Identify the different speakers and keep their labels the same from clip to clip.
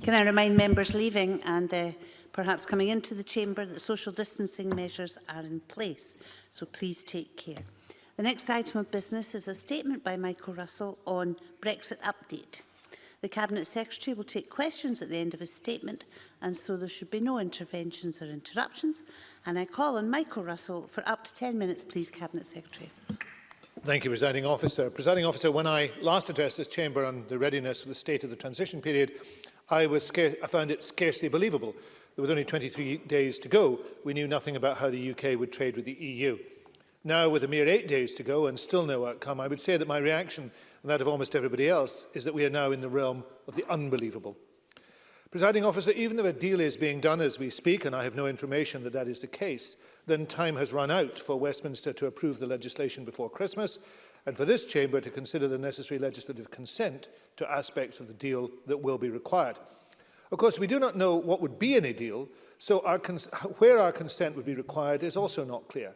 Speaker 1: Can I remind members leaving and perhaps coming into the chamber that social distancing measures are in place, so please take care. The next item of business is a statement by Michael Russell on Brexit update. The Cabinet Secretary will take questions at the end of his statement, and so there should be no interventions or interruptions. And I call on Michael Russell for up to 10 minutes, please, Cabinet Secretary.
Speaker 2: Thank you, Presiding Officer. Presiding Officer, when I last addressed this chamber on the readiness for the state of the transition period, I found it scarcely believable that with only 23 days to go, we knew nothing about how the UK would trade with the EU. Now, with a mere 8 days to go and still no outcome, I would say that my reaction, and that of almost everybody else, is that we are now in the realm of the unbelievable. Presiding Officer, even if a deal is being done as we speak, and I have no information that that is the case, then time has run out for Westminster to approve the legislation before Christmas, and for this chamber to consider the necessary legislative consent to aspects of the deal that will be required. Of course, we do not know what would be in a deal, so where our consent would be required is also not clear.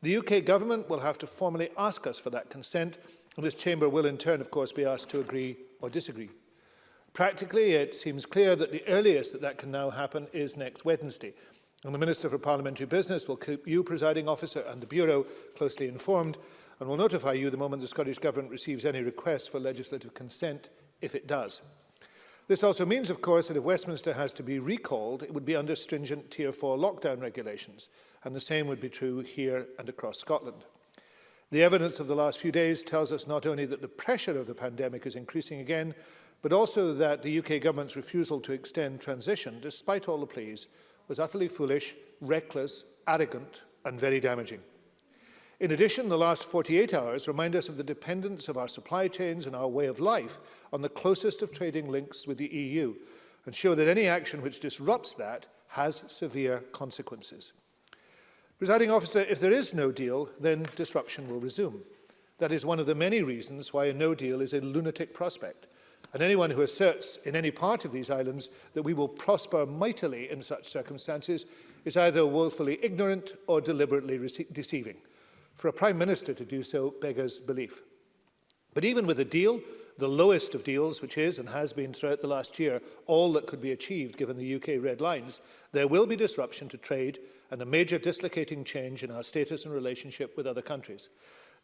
Speaker 2: The UK government will have to formally ask us for that consent, and this chamber will in turn, of course, be asked to agree or disagree. Practically, it seems clear that the earliest that can now happen is next Wednesday, and the Minister for Parliamentary Business will keep you, Presiding Officer, and the Bureau closely informed, and will notify you the moment the Scottish Government receives any request for legislative consent, if it does. This also means, of course, that if Westminster has to be recalled, it would be under stringent Tier 4 lockdown regulations, and the same would be true here and across Scotland. The evidence of the last few days tells us not only that the pressure of the pandemic is increasing again, but also that the UK government's refusal to extend transition, despite all the pleas, was utterly foolish, reckless, arrogant, and very damaging. In addition, the last 48 hours remind us of the dependence of our supply chains and our way of life on the closest of trading links with the EU, and show that any action which disrupts that has severe consequences. Presiding Officer, if there is no deal, then disruption will resume. That is one of the many reasons why a no deal is a lunatic prospect. And anyone who asserts in any part of these islands that we will prosper mightily in such circumstances is either woefully ignorant or deliberately deceiving. For a Prime Minister to do so beggars belief. But even with a deal, the lowest of deals, which is and has been throughout the last year all that could be achieved given the UK red lines, there will be disruption to trade and a major dislocating change in our status and relationship with other countries.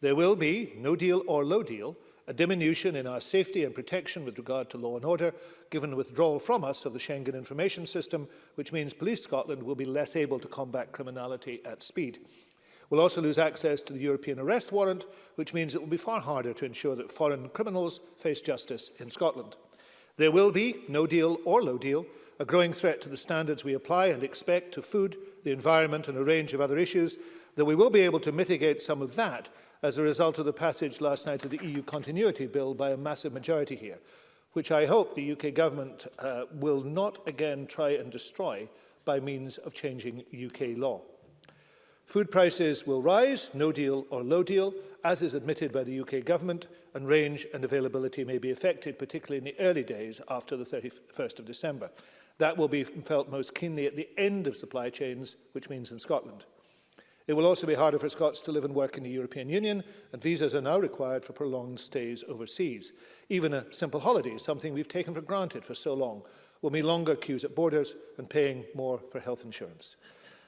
Speaker 2: There will be, no deal or low deal, a diminution in our safety and protection with regard to law and order, given the withdrawal from us of the Schengen Information System, which means Police Scotland will be less able to combat criminality at speed. We'll also lose access to the European arrest warrant, which means it will be far harder to ensure that foreign criminals face justice in Scotland. There will be, no deal or low deal, a growing threat to the standards we apply and expect to food, the environment and a range of other issues, that we will be able to mitigate some of that as a result of the passage last night of the EU Continuity Bill by a massive majority here, which I hope the UK Government will not again try and destroy by means of changing UK law. Food prices will rise, no deal or low deal, as is admitted by the UK Government, and range and availability may be affected, particularly in the early days after the 31st of December. That will be felt most keenly at the end of supply chains, which means in Scotland. It will also be harder for Scots to live and work in the European Union, and visas are now required for prolonged stays overseas. Even a simple holiday, something we've taken for granted for so long, will mean longer queues at borders and paying more for health insurance.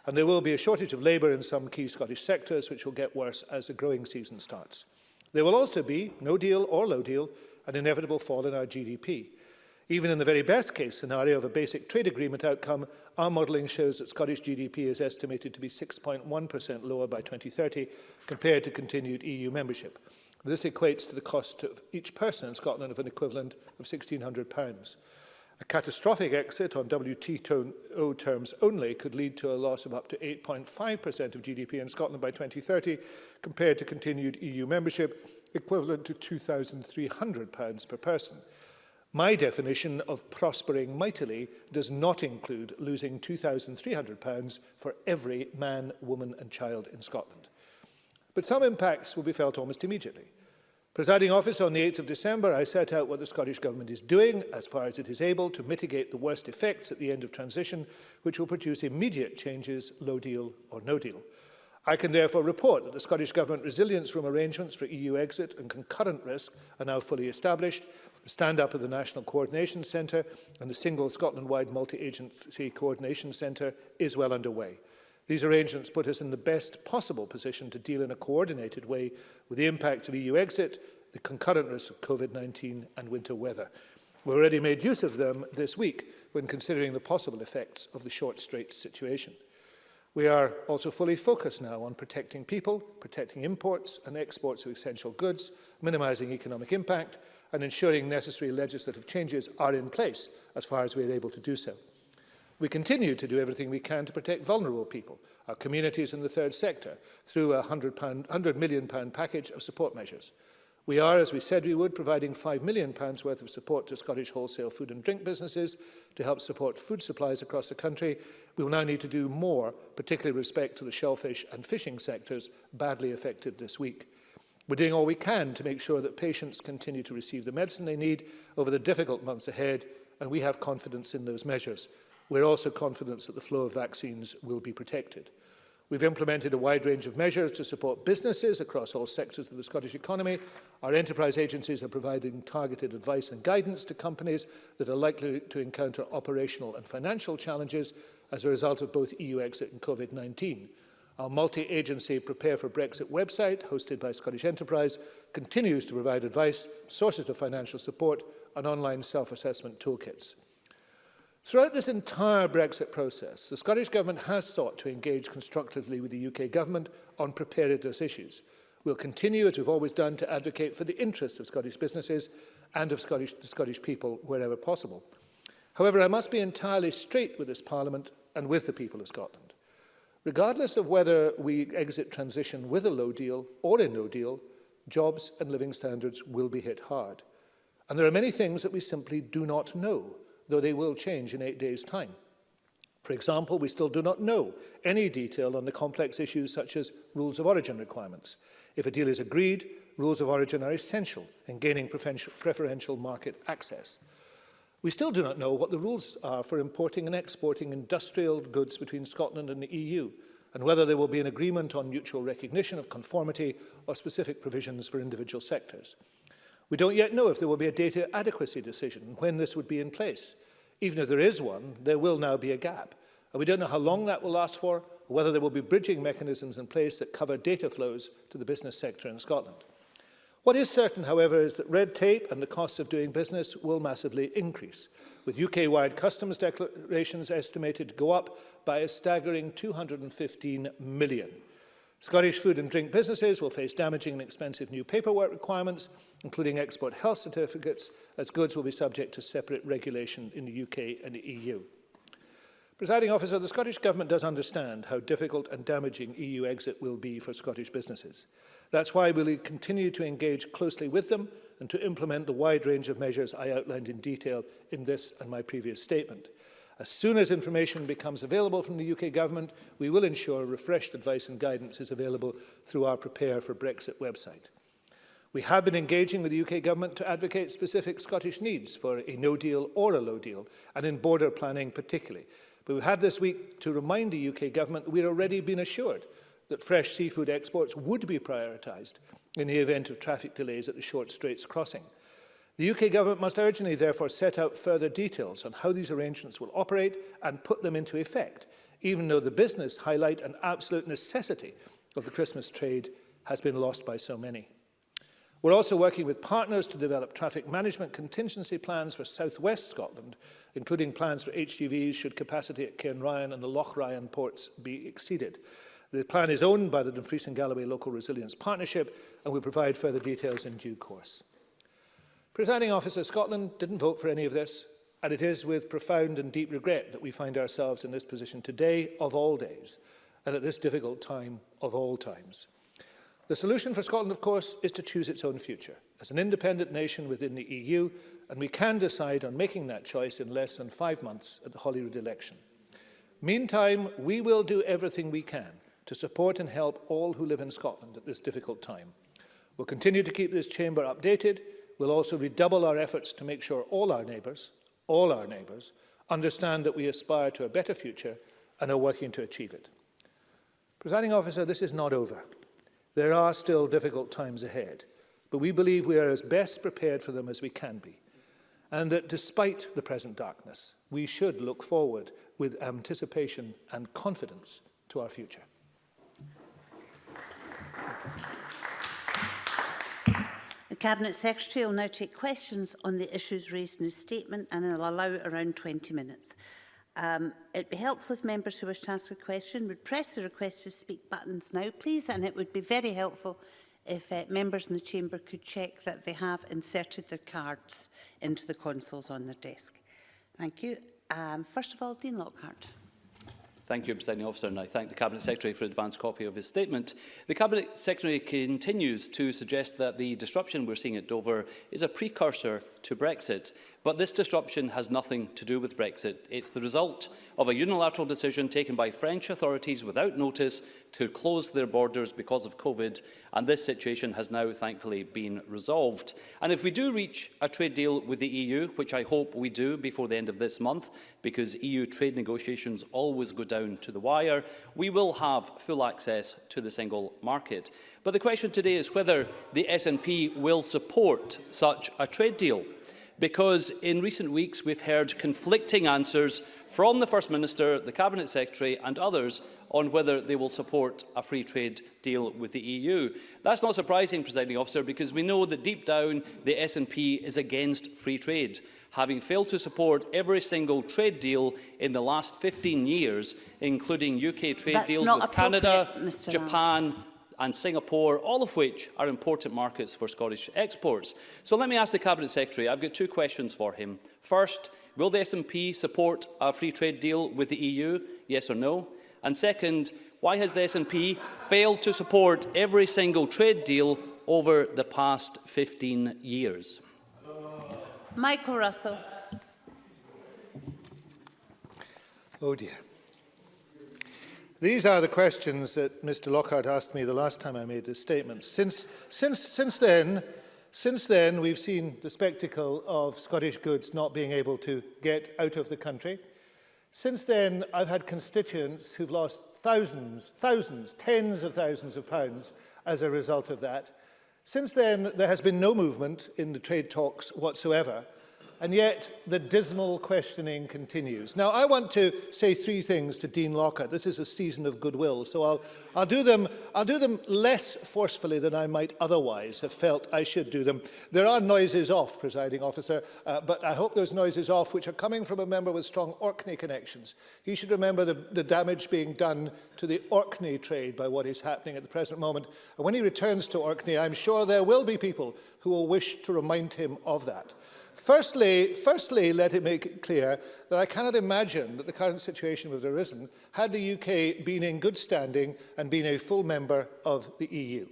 Speaker 2: And there will be a shortage of labour in some key Scottish sectors, which will get worse as the growing season starts. There will also be, no deal or low deal, an inevitable fall in our GDP. Even in the very best case scenario of a basic trade agreement outcome, our modelling shows that Scottish GDP is estimated to be 6.1% lower by 2030 compared to continued EU membership. This equates to the cost of each person in Scotland of an equivalent of £1,600. A catastrophic exit on WTO terms only could lead to a loss of up to 8.5% of GDP in Scotland by 2030, compared to continued EU membership, equivalent to £2,300 per person. My definition of prospering mightily does not include losing £2,300 for every man, woman and child in Scotland. But some impacts will be felt almost immediately. Presiding Officer, on the 8th of December, I set out what the Scottish Government is doing, as far as it is able, to mitigate the worst effects at the end of transition, which will produce immediate changes, low deal or no deal. I can therefore report that the Scottish Government resilience room arrangements for EU exit and concurrent risk are now fully established, The stand-up of the National Coordination Centre and the single Scotland-wide multi-agency coordination centre is well underway. These arrangements put us in the best possible position to deal in a coordinated way with the impact of EU exit, the concurrent risks of COVID-19 and winter weather. We've already made use of them this week when considering the possible effects of the short straits situation. We are also fully focused now on protecting people, protecting imports and exports of essential goods, minimising economic impact and ensuring necessary legislative changes are in place as far as we are able to do so. We continue to do everything we can to protect vulnerable people, our communities and the third sector, through a £100 million package of support measures. We are, as we said we would, providing £5 million worth of support to Scottish wholesale food and drink businesses to help support food supplies across the country. We will now need to do more, particularly with respect to the shellfish and fishing sectors badly affected this week. We're doing all we can to make sure that patients continue to receive the medicine they need over the difficult months ahead, and we have confidence in those measures. We're also confident that the flow of vaccines will be protected. We've implemented a wide range of measures to support businesses across all sectors of the Scottish economy. Our enterprise agencies are providing targeted advice and guidance to companies that are likely to encounter operational and financial challenges as a result of both EU exit and COVID-19. Our multi-agency Prepare for Brexit website, hosted by Scottish Enterprise, continues to provide advice, sources of financial support and online self-assessment toolkits. Throughout this entire Brexit process, the Scottish Government has sought to engage constructively with the UK Government on preparedness issues. We'll continue, as we've always done, to advocate for the interests of Scottish businesses and of the Scottish people wherever possible. However, I must be entirely straight with this Parliament and with the people of Scotland. Regardless of whether we exit transition with a low deal or a no deal, jobs and living standards will be hit hard. And there are many things that we simply do not know, though they will change in 8 days' time. For example, we still do not know any detail on the complex issues such as rules of origin requirements. If a deal is agreed, rules of origin are essential in gaining preferential market access. We still do not know what the rules are for importing and exporting industrial goods between Scotland and the EU, and whether there will be an agreement on mutual recognition of conformity or specific provisions for individual sectors. We don't yet know if there will be a data adequacy decision and when this would be in place. Even if there is one, there will now be a gap. And we don't know how long that will last for, or whether there will be bridging mechanisms in place that cover data flows to the business sector in Scotland. What is certain, however, is that red tape and the costs of doing business will massively increase, with UK-wide customs declarations estimated to go up by a staggering £215 million. Scottish food and drink businesses will face damaging and expensive new paperwork requirements, including export health certificates, as goods will be subject to separate regulation in the UK and the EU. Presiding Officer, the Scottish Government does understand how difficult and damaging EU exit will be for Scottish businesses. That's why we will continue to engage closely with them and to implement the wide range of measures I outlined in detail in this and my previous statement. As soon as information becomes available from the UK Government, we will ensure refreshed advice and guidance is available through our Prepare for Brexit website. We have been engaging with the UK Government to advocate specific Scottish needs for a no deal or a low deal, and in border planning particularly. But we've had this week to remind the UK Government that we've already been assured that fresh seafood exports would be prioritised in the event of traffic delays at the Short Straits crossing. The UK Government must urgently therefore set out further details on how these arrangements will operate and put them into effect, even though the business highlight and absolute necessity of the Christmas trade has been lost by so many. We're also working with partners to develop traffic management contingency plans for South West Scotland, including plans for HGVs should capacity at Cairnryan and the Loch Ryan ports be exceeded. The plan is owned by the Dumfries and Galloway Local Resilience Partnership and will provide further details in due course. Presiding Officer, Scotland didn't vote for any of this, and it is with profound and deep regret that we find ourselves in this position today of all days, and at this difficult time of all times. The solution for Scotland, of course, is to choose its own future as an independent nation within the EU, and we can decide on making that choice in less than 5 months at the Holyrood election. Meantime, we will do everything we can to support and help all who live in Scotland at this difficult time. We'll continue to keep this chamber updated. We'll also redouble our efforts to make sure all our neighbours, understand that we aspire to a better future and are working to achieve it. Presiding Officer, this is not over. There are still difficult times ahead, but we believe we are as best prepared for them as we can be. and that despite the present darkness, we should look forward with anticipation and confidence to our future.
Speaker 1: The Cabinet Secretary will now take questions on the issues raised in his statement, and I'll allow around 20 minutes. It would be helpful if members who wish to ask a question would press the request to speak buttons now, please, and it would be very helpful if members in the chamber could check that they have inserted their cards into the consoles on their desk. Thank you. First of all, Dean Lockhart.
Speaker 3: Thank you, Presiding Officer, and I thank the Cabinet Secretary for an advance copy of his statement. The Cabinet Secretary continues to suggest that the disruption we're seeing at Dover is a precursor to Brexit. But this disruption has nothing to do with Brexit. It's the result of a unilateral decision taken by French authorities without notice to close their borders because of COVID, and this situation has now thankfully been resolved. And if we do reach a trade deal with the EU, which I hope we do before the end of this month, because EU trade negotiations always go down to the wire, we will have full access to the single market. But the question today is whether the SNP will support such a trade deal, because in recent weeks we've heard conflicting answers from the First Minister, the Cabinet Secretary and others on whether they will support a free trade deal with the EU. That's not surprising, Presiding Officer, because we know that deep down the SNP is against free trade, having failed to support every single trade deal in the last 15 years, including UK trade deals with Canada, Japan and Singapore, all of which are important markets for Scottish exports. So let me ask the Cabinet Secretary, I've got two questions for him. First, will the SNP support a free trade deal with the EU, yes or no? And second, why has the SNP failed to support every single trade deal over the past 15 years?
Speaker 1: Michael Russell.
Speaker 2: Oh dear. These are the questions that Mr Lockhart asked me the last time I made this statement. Since then, we've seen the spectacle of Scottish goods not being able to get out of the country. Since then, I've had constituents who've lost thousands, tens of thousands of pounds as a result of that. Since then, there has been no movement in the trade talks whatsoever. And yet, the dismal questioning continues. Now, I want to say three things to Dean Lockhart. This is a season of goodwill, so I'll do them less forcefully than I might otherwise have felt I should do them. There are noises off, Presiding Officer, but I hope those noises off which are coming from a member with strong Orkney connections. He should remember the damage being done to the Orkney trade by what is happening at the present moment. And when he returns to Orkney, I'm sure there will be people who will wish to remind him of that. Firstly, let it make it clear that I cannot imagine that the current situation would have arisen had the UK been in good standing and been a full member of the EU.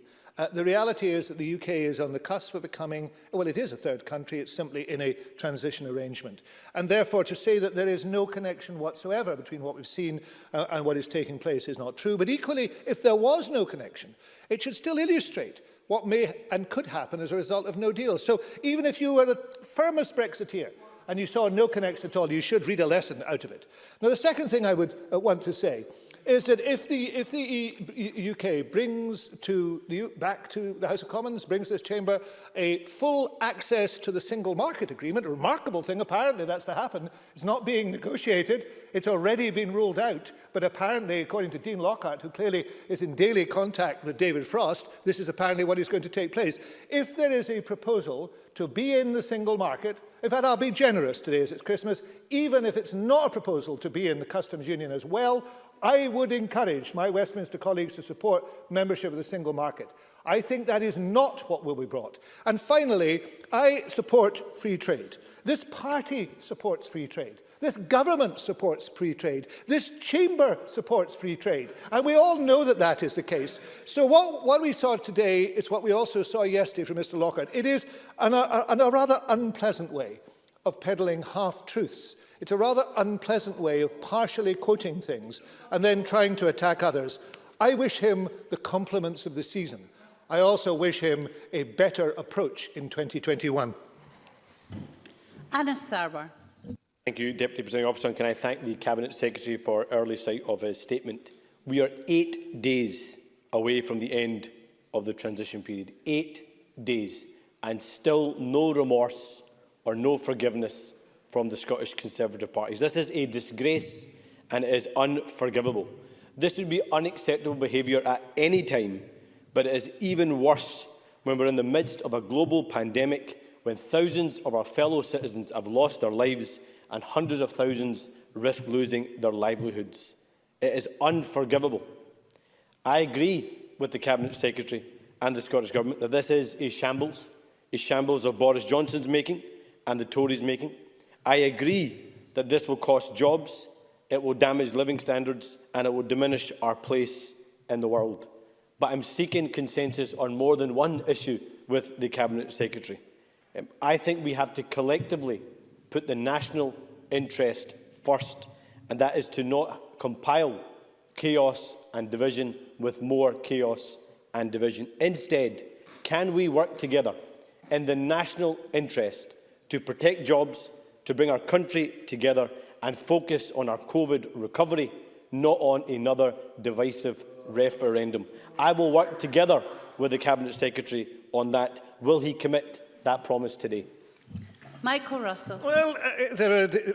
Speaker 2: The reality is that the UK is on the cusp of becoming, well, it is a third country, it's simply in a transition arrangement. And therefore, to say that there is no connection whatsoever between what we've seen and what is taking place is not true. But equally, if there was no connection, it should still illustrate what may and could happen as a result of no deal. So even if you were the firmest Brexiteer and you saw no connection at all, you should read a lesson out of it. Now, the second thing I would want to say is that if the UK brings back to the House of Commons, brings this chamber a full access to the single market agreement, a remarkable thing, apparently that's to happen, it's not being negotiated, it's already been ruled out, but apparently, according to Dean Lockhart, who clearly is in daily contact with David Frost, this is apparently what is going to take place. If there is a proposal to be in the single market, in fact, I'll be generous today as it's Christmas, even if it's not a proposal to be in the customs union as well, I would encourage my Westminster colleagues to support membership of the single market. I think that is not what will be brought. And finally, I support free trade. This party supports free trade. This government supports free trade. This chamber supports free trade. And we all know that that is the case. So what we saw today is what we also saw yesterday from Mr Lockhart. It is a rather unpleasant way of peddling half-truths. It's a rather unpleasant way of partially quoting things and then trying to attack others. I wish him the compliments of the season. I also wish him a better approach in 2021.
Speaker 1: Anna Sarwar.
Speaker 4: Thank you, Deputy Presiding Officer, and can I thank the Cabinet Secretary for early sight of his statement. We are 8 days away from the end of the transition period. 8 days, and still no remorse or no forgiveness from the Scottish Conservative parties. This is a disgrace and it is unforgivable. This would be unacceptable behaviour at any time, but it is even worse when we're in the midst of a global pandemic, when thousands of our fellow citizens have lost their lives and hundreds of thousands risk losing their livelihoods. It is unforgivable. I agree with the Cabinet Secretary and the Scottish Government that this is a shambles of Boris Johnson's making and the Tories' making. I agree that this will cost jobs, it will damage living standards and it will diminish our place in the world. But I'm seeking consensus on more than one issue with the Cabinet Secretary. I think we have to collectively put the national interest first, and that is to not compile chaos and division with more chaos and division. Instead, can we work together in the national interest to protect jobs, to bring our country together and focus on our COVID recovery, not on another divisive referendum? I will work together with the Cabinet Secretary on that. Will he commit that promise today?
Speaker 1: Michael Russell.
Speaker 2: Well,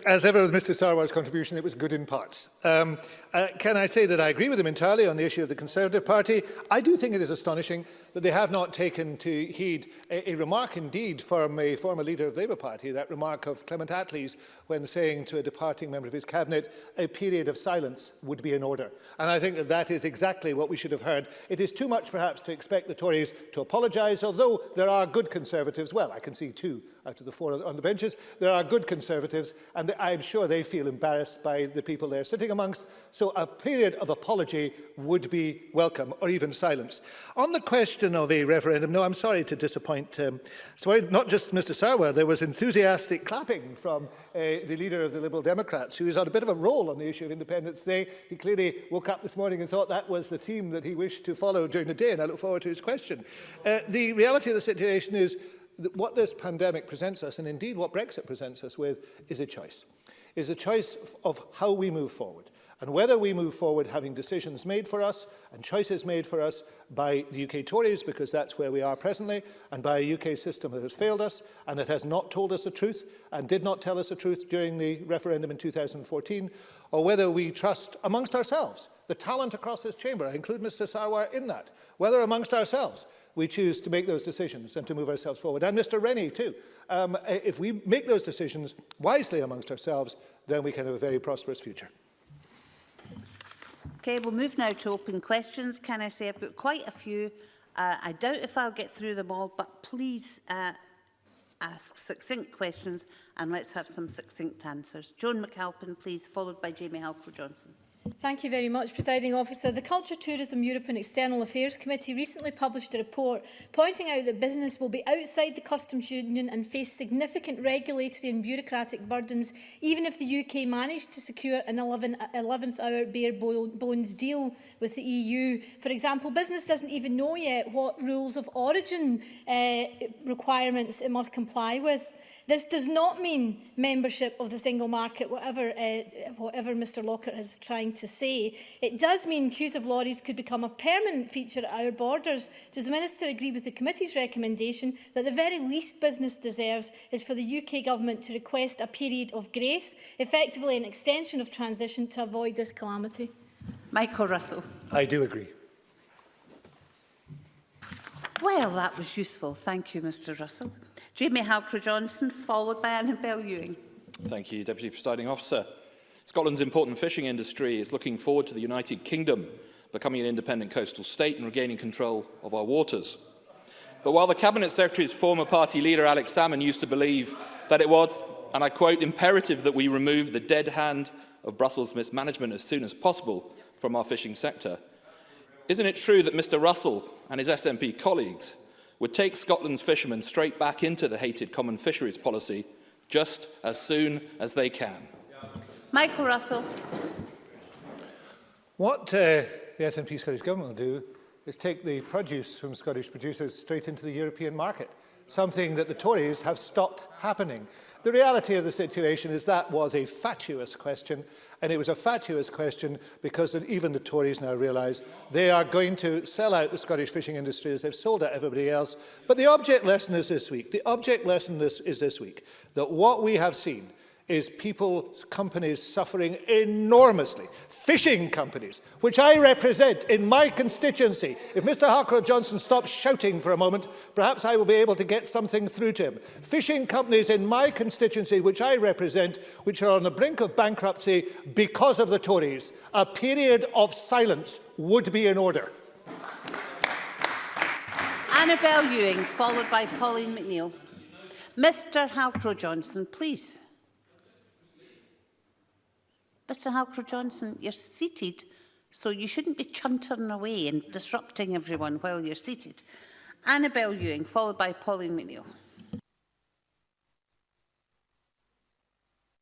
Speaker 2: as ever with Mr Sarwar's contribution, it was good in parts. Can I say that I agree with him entirely on the issue of the Conservative Party? I do think it is astonishing that they have not taken to heed a remark indeed from a former leader of the Labour Party, that remark of Clement Attlee's when saying to a departing member of his cabinet, a period of silence would be in order. And I think that that is exactly what we should have heard. It is too much perhaps to expect the Tories to apologise, although there are good Conservatives. Well, I can see 2 out of the 4 on the benches. There are good Conservatives, and I'm sure they feel embarrassed by the people they're sitting amongst. So a period of apology would be welcome, or even silence. On the question of a referendum, no, I'm sorry to disappoint. Not just Mr Sarwar, there was enthusiastic clapping from the leader of the Liberal Democrats, who is on a bit of a roll on the issue of Independence Day. He clearly woke up this morning and thought that was the theme that he wished to follow during the day, and I look forward to his question. The reality of the situation is that what this pandemic presents us, and indeed what Brexit presents us with, is a choice. Is a choice of how we move forward, and whether we move forward having decisions made for us and choices made for us by the UK Tories, because that's where we are presently, and by a UK system that has failed us and that has not told us the truth and did not tell us the truth during the referendum in 2014, or whether we trust amongst ourselves the talent across this chamber. I include Mr Sarwar in that. Whether amongst ourselves we choose to make those decisions and to move ourselves forward. And Mr Rennie too. If we make those decisions wisely amongst ourselves, then we can have a very prosperous future.
Speaker 1: Okay, we'll move now to open questions. Can I say I've got quite a few. I doubt if I'll get through them all, but please ask succinct questions and let's have some succinct answers. Joan McAlpin, please, followed by Jamie Halford-Johnson.
Speaker 5: Thank you very much, Presiding Officer. The Culture, Tourism, Europe and External Affairs Committee recently published a report pointing out that business will be outside the customs union and face significant regulatory and bureaucratic burdens, even if the UK managed to secure an 11th hour bare bones deal with the EU. For example, business doesn't even know yet what rules of origin requirements it must comply with. This does not mean membership of the single market, whatever Mr Lockhart is trying to say. It does mean queues of lorries could become a permanent feature at our borders. Does the Minister agree with the committee's recommendation that the very least business deserves is for the UK Government to request a period of grace, effectively an extension of transition, to avoid this calamity?
Speaker 1: Michael Russell.
Speaker 2: I do agree.
Speaker 1: Well, that was useful. Thank you, Mr Russell. Jamie Halford-Johnson, followed by Annabel Ewing.
Speaker 6: Thank you, Deputy Presiding Officer. Scotland's important fishing industry is looking forward to the United Kingdom becoming an independent coastal state and regaining control of our waters. But while the Cabinet Secretary's former party leader, Alex Salmond, used to believe that it was, and I quote, imperative that we remove the dead hand of Brussels mismanagement as soon as possible from our fishing sector, isn't it true that Mr Russell and his SNP colleagues would take Scotland's fishermen straight back into the hated common fisheries policy just as soon as they can?
Speaker 1: Michael Russell.
Speaker 2: What the SNP Scottish Government will do is take the produce from Scottish producers straight into the European market, something that the Tories have stopped happening. The reality of the situation is that was a fatuous question, and it was a fatuous question because even the Tories now realise they are going to sell out the Scottish fishing industry as they've sold out everybody else. But the object lesson is this week. The object lesson is this week, that what we have seen is companies suffering enormously. Fishing companies, which I represent in my constituency. If Mr Harcourt-Johnson stops shouting for a moment, perhaps I will be able to get something through to him. Fishing companies in my constituency, which I represent, which are on the brink of bankruptcy because of the Tories. A period of silence would be in order.
Speaker 1: Annabel Ewing, followed by Pauline McNeill. Mr Harcourt-Johnson, please. Mr Harcourt-Johnson, you're seated, so you shouldn't be chuntering away and disrupting everyone while you're seated. Annabel Ewing, followed by Pauline McNeill.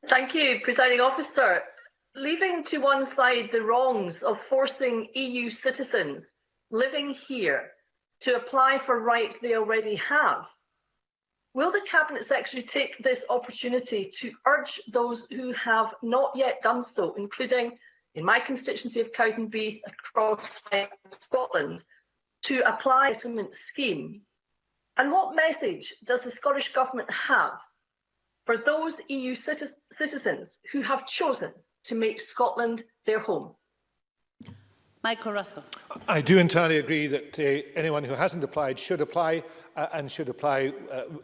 Speaker 7: Thank you, Presiding Officer. Leaving to one side the wrongs of forcing EU citizens living here to apply for rights they already have, will the Cabinet Secretary take this opportunity to urge those who have not yet done so, including in my constituency of Cowdenbeath across Scotland, to apply a settlement scheme? And what message does the Scottish Government have for those EU citizens who have chosen to make Scotland their home?
Speaker 1: Michael Russell.
Speaker 2: I do entirely agree that anyone who hasn't applied should apply and should apply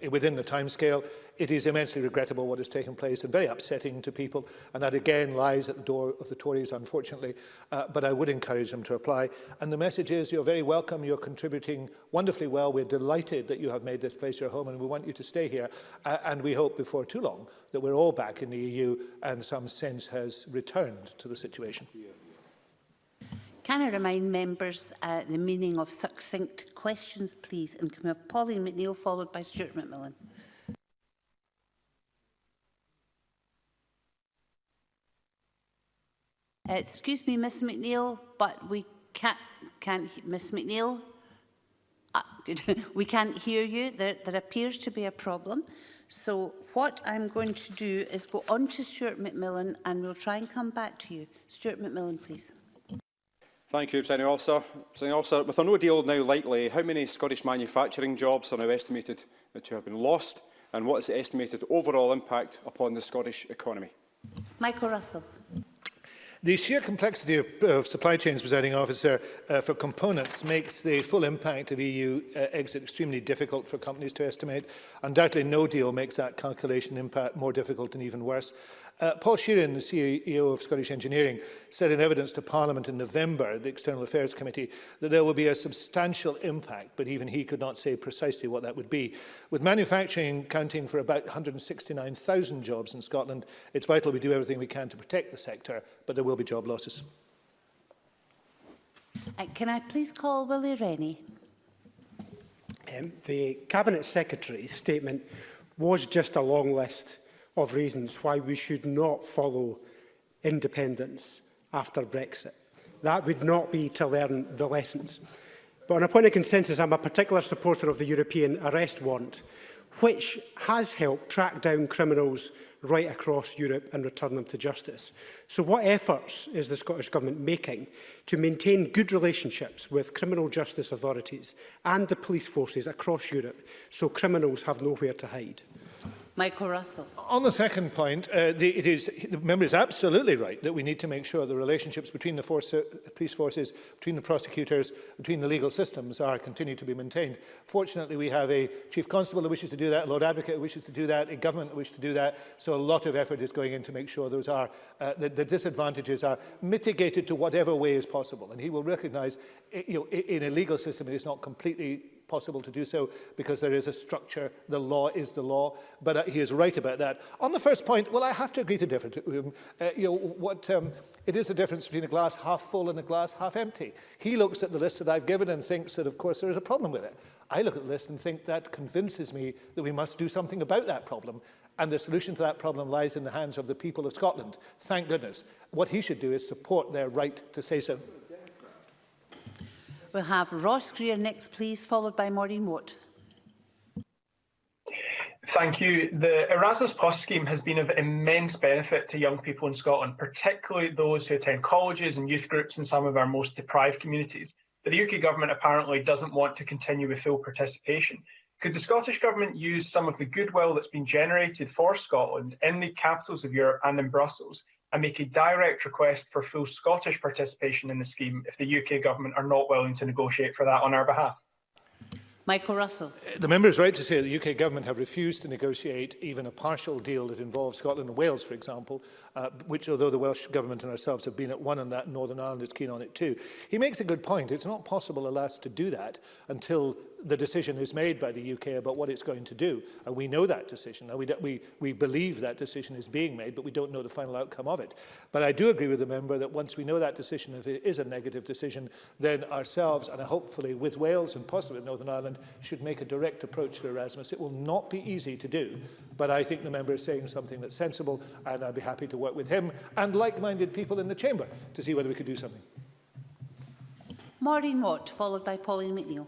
Speaker 2: within the timescale. It is immensely regrettable what has taken place and very upsetting to people, and that again lies at the door of the Tories, unfortunately, but I would encourage them to apply. And the message is you're very welcome, you're contributing wonderfully well. We're delighted that you have made this place your home, and we want you to stay here, and we hope before too long that we're all back in the EU and some sense has returned to the situation.
Speaker 1: Can I remind members the meaning of succinct questions, please? And can we have Pauline McNeill, followed by Stuart McMillan. Excuse me, Miss McNeill, but we can't Miss McNeill, we can't hear you. There appears to be a problem. So what I'm going to do is go on to Stuart McMillan, and we'll try and come back to you. Stuart McMillan, please.
Speaker 8: Thank you, Presiding Officer. Presiding Officer, with a no deal now likely, how many Scottish manufacturing jobs are now estimated to have been lost, and what is the estimated overall impact upon the Scottish economy?
Speaker 1: Michael Russell.
Speaker 2: The sheer complexity of supply chains, Presiding Officer, for components makes the full impact of EU exit extremely difficult for companies to estimate. Undoubtedly, no deal makes that calculation impact more difficult and even worse. Paul Sheeran, the CEO of Scottish Engineering, said in evidence to Parliament in November, the External Affairs Committee, that there will be a substantial impact, but even he could not say precisely what that would be. With manufacturing counting for about 169,000 jobs in Scotland, it's vital we do everything we can to protect the sector, but there will be job losses.
Speaker 1: Can I please call Willie Rennie?
Speaker 9: The Cabinet Secretary's statement was just a long list of reasons why we should not follow independence after Brexit. That would not be to learn the lessons. But on a point of consensus, I'm a particular supporter of the European arrest warrant, which has helped track down criminals right across Europe and return them to justice. So what efforts is the Scottish Government making to maintain good relationships with criminal justice authorities and the police forces across Europe so criminals have nowhere to hide?
Speaker 1: Michael Russell.
Speaker 2: On the second point, the member is absolutely right that we need to make sure the relationships between the police forces, between the prosecutors, between the legal systems continue to be maintained. Fortunately, we have a Chief Constable who wishes to do that, a Lord Advocate who wishes to do that, a government that wishes to do that. So a lot of effort is going in to make sure those the disadvantages are mitigated to whatever way is possible. And he will recognise, in a legal system, it is not completely possible to do so because there is a structure. The law is the law, but he is right about that. On the first point, well, I have to agree to differ. It is a difference between a glass half full and a glass half empty. He looks at the list that I've given and thinks that, of course, there is a problem with it. I look at the list and think that convinces me that we must do something about that problem. And the solution to that problem lies in the hands of the people of Scotland. Thank goodness. What he should do is support their right to say so.
Speaker 1: We'll have Ross Greer next, please, followed by Maureen Watt.
Speaker 10: Thank you. The Erasmus Plus scheme has been of immense benefit to young people in Scotland, particularly those who attend colleges and youth groups in some of our most deprived communities. But the UK Government apparently doesn't want to continue with full participation. Could the Scottish Government use some of the goodwill that's been generated for Scotland in the capitals of Europe and in Brussels and make a direct request for full Scottish participation in the scheme if the UK Government are not willing to negotiate for that on our behalf?
Speaker 1: Michael Russell.
Speaker 2: The member is right to say the UK Government have refused to negotiate even a partial deal that involves Scotland and Wales, for example, which, although the Welsh Government and ourselves have been at one on that, Northern Ireland is keen on it too. He makes a good point. It's not possible, alas, to do that until the decision is made by the UK about what it's going to do. And we know that decision. Now, we believe that decision is being made, but we don't know the final outcome of it. But I do agree with the member that once we know that decision, if it is a negative decision, then ourselves, and hopefully with Wales and possibly with Northern Ireland, should make a direct approach to Erasmus. It will not be easy to do, but I think the member is saying something that's sensible, and I'd be happy to work with him and like-minded people in the chamber to see whether we could do something.
Speaker 1: Maureen Watt, followed by Pauline McNeill.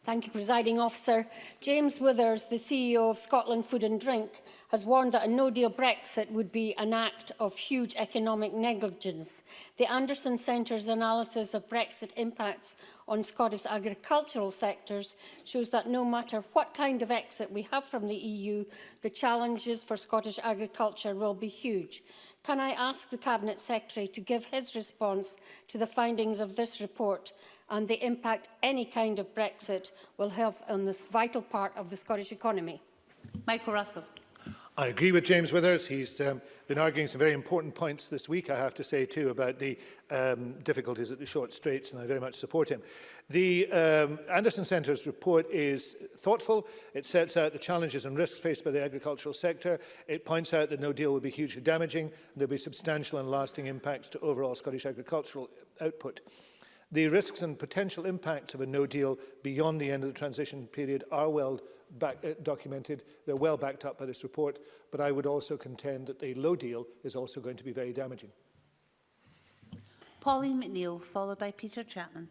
Speaker 11: Thank you, Presiding Officer. James Withers, the CEO of Scotland Food and Drink, has warned that a no-deal Brexit would be an act of huge economic negligence. The Anderson Centre's analysis of Brexit impacts on Scottish agricultural sectors shows that no matter what kind of exit we have from the EU, the challenges for Scottish agriculture will be huge. Can I ask the Cabinet Secretary to give his response to the findings of this report and the impact any kind of Brexit will have on this vital part of the Scottish economy?
Speaker 1: Michael Russell.
Speaker 2: I agree with James Withers. He's been arguing some very important points this week, I have to say, too, about the difficulties at the short straits, and I very much support him. The Anderson Centre's report is thoughtful. It sets out the challenges and risks faced by the agricultural sector. It points out that no deal will be hugely damaging, and there will be substantial and lasting impacts to overall Scottish agricultural output. The risks and potential impacts of a no deal beyond the end of the transition period are well documented. They're well backed up by this report, but I would also contend that a low deal is also going to be very damaging.
Speaker 1: Pauline McNeill, followed by Peter Chapman.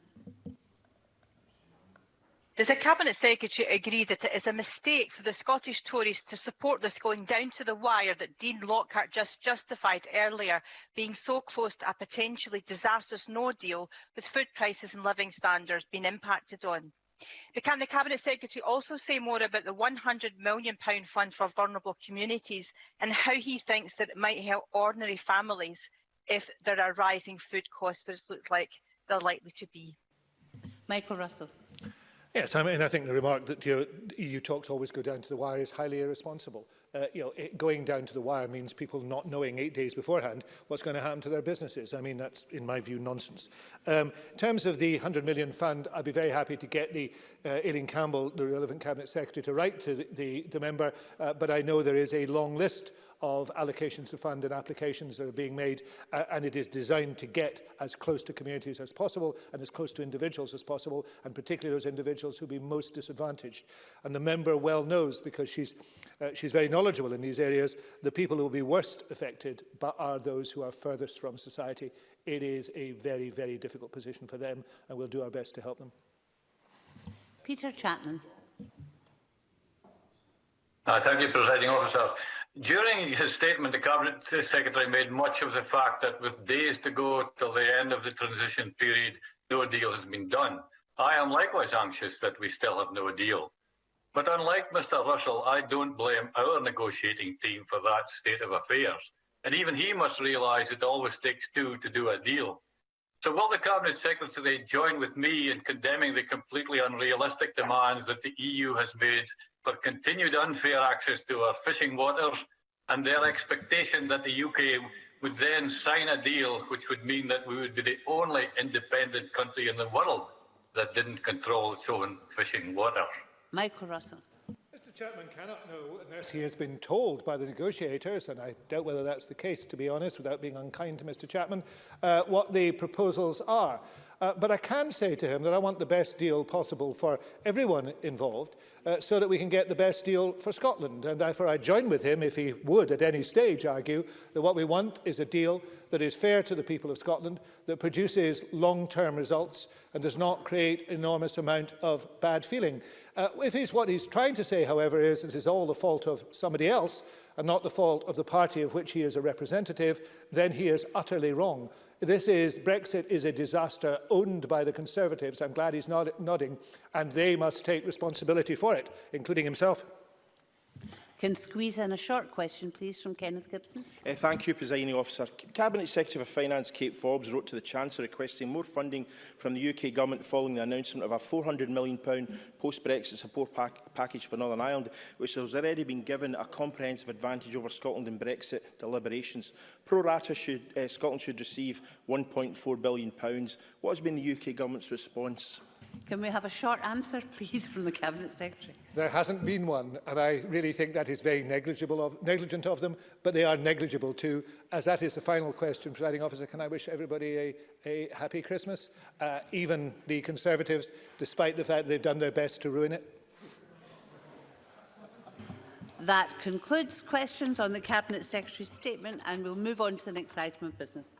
Speaker 12: Does the Cabinet Secretary agree that it is a mistake for the Scottish Tories to support this going down to the wire that Dean Lockhart just justified earlier, being so close to a potentially disastrous no deal with food prices and living standards being impacted on? But can the Cabinet Secretary also say more about the £100 million fund for vulnerable communities and how he thinks that it might help ordinary families if there are rising food costs, which looks like they're likely to be?
Speaker 1: Michael Russell.
Speaker 2: Yes, I mean, I think the remark that EU talks always go down to the wire is highly irresponsible. Going down to the wire means people not knowing 8 days beforehand what's going to happen to their businesses. I mean, that's, in my view, nonsense. In terms of the £100 million fund, I'd be very happy to get the Aileen Campbell, the relevant Cabinet Secretary, to write to the member, but I know there is a long list of allocations to fund and applications that are being made, and it is designed to get as close to communities as possible and as close to individuals as possible, and particularly those individuals who will be most disadvantaged. And the member well knows, because she's very knowledgeable in these areas, the people who will be worst affected are those who are furthest from society. It is a very, very difficult position for them, and we'll do our best to help them.
Speaker 1: Peter Chapman.
Speaker 13: Thank you, Presiding Officer. During his statement, the Cabinet Secretary made much of the fact that with days to go till the end of the transition period, no deal has been done. I am likewise anxious that we still have no deal. But unlike Mr Russell, I don't blame our negotiating team for that state of affairs. And even he must realise it always takes two to do a deal. So will the Cabinet Secretary join with me in condemning the completely unrealistic demands that the EU has made for continued unfair access to our fishing waters, and their expectation that the UK would then sign a deal which would mean that we would be the only independent country in the world that didn't control its own fishing waters?
Speaker 1: Michael Russell.
Speaker 2: Mr Chapman cannot know unless he has been told by the negotiators, and I doubt whether that's the case, to be honest, without being unkind to Mr Chapman, what the proposals are. But I can say to him that I want the best deal possible for everyone involved, so that we can get the best deal for Scotland. And therefore I join with him, if he would at any stage argue, that what we want is a deal that is fair to the people of Scotland, that produces long-term results and does not create an enormous amount of bad feeling. If what he's trying to say, however, is this is all the fault of somebody else and not the fault of the party of which he is a representative, then he is utterly wrong. Brexit is a disaster owned by the Conservatives. I'm glad he's nodding, and they must take responsibility for it, including himself.
Speaker 1: Can squeeze in a short question, please, from Kenneth Gibson.
Speaker 14: Thank you, Presiding Officer. Cabinet Secretary for Finance Kate Forbes wrote to the Chancellor requesting more funding from the UK Government following the announcement of a £400 million post-Brexit support package for Northern Ireland, which has already been given a comprehensive advantage over Scotland in Brexit deliberations. Pro rata, Scotland should receive £1.4 billion. What has been the UK Government's response?
Speaker 1: Can we have a short answer, please, from the Cabinet Secretary?
Speaker 2: There hasn't been one, and I really think that is very negligent of them, but they are negligible too. As that is the final question, Presiding Officer, can I wish everybody a happy Christmas? Even the Conservatives, despite the fact they've done their best to ruin it.
Speaker 1: That concludes questions on the Cabinet Secretary's statement, and we'll move on to the next item of business.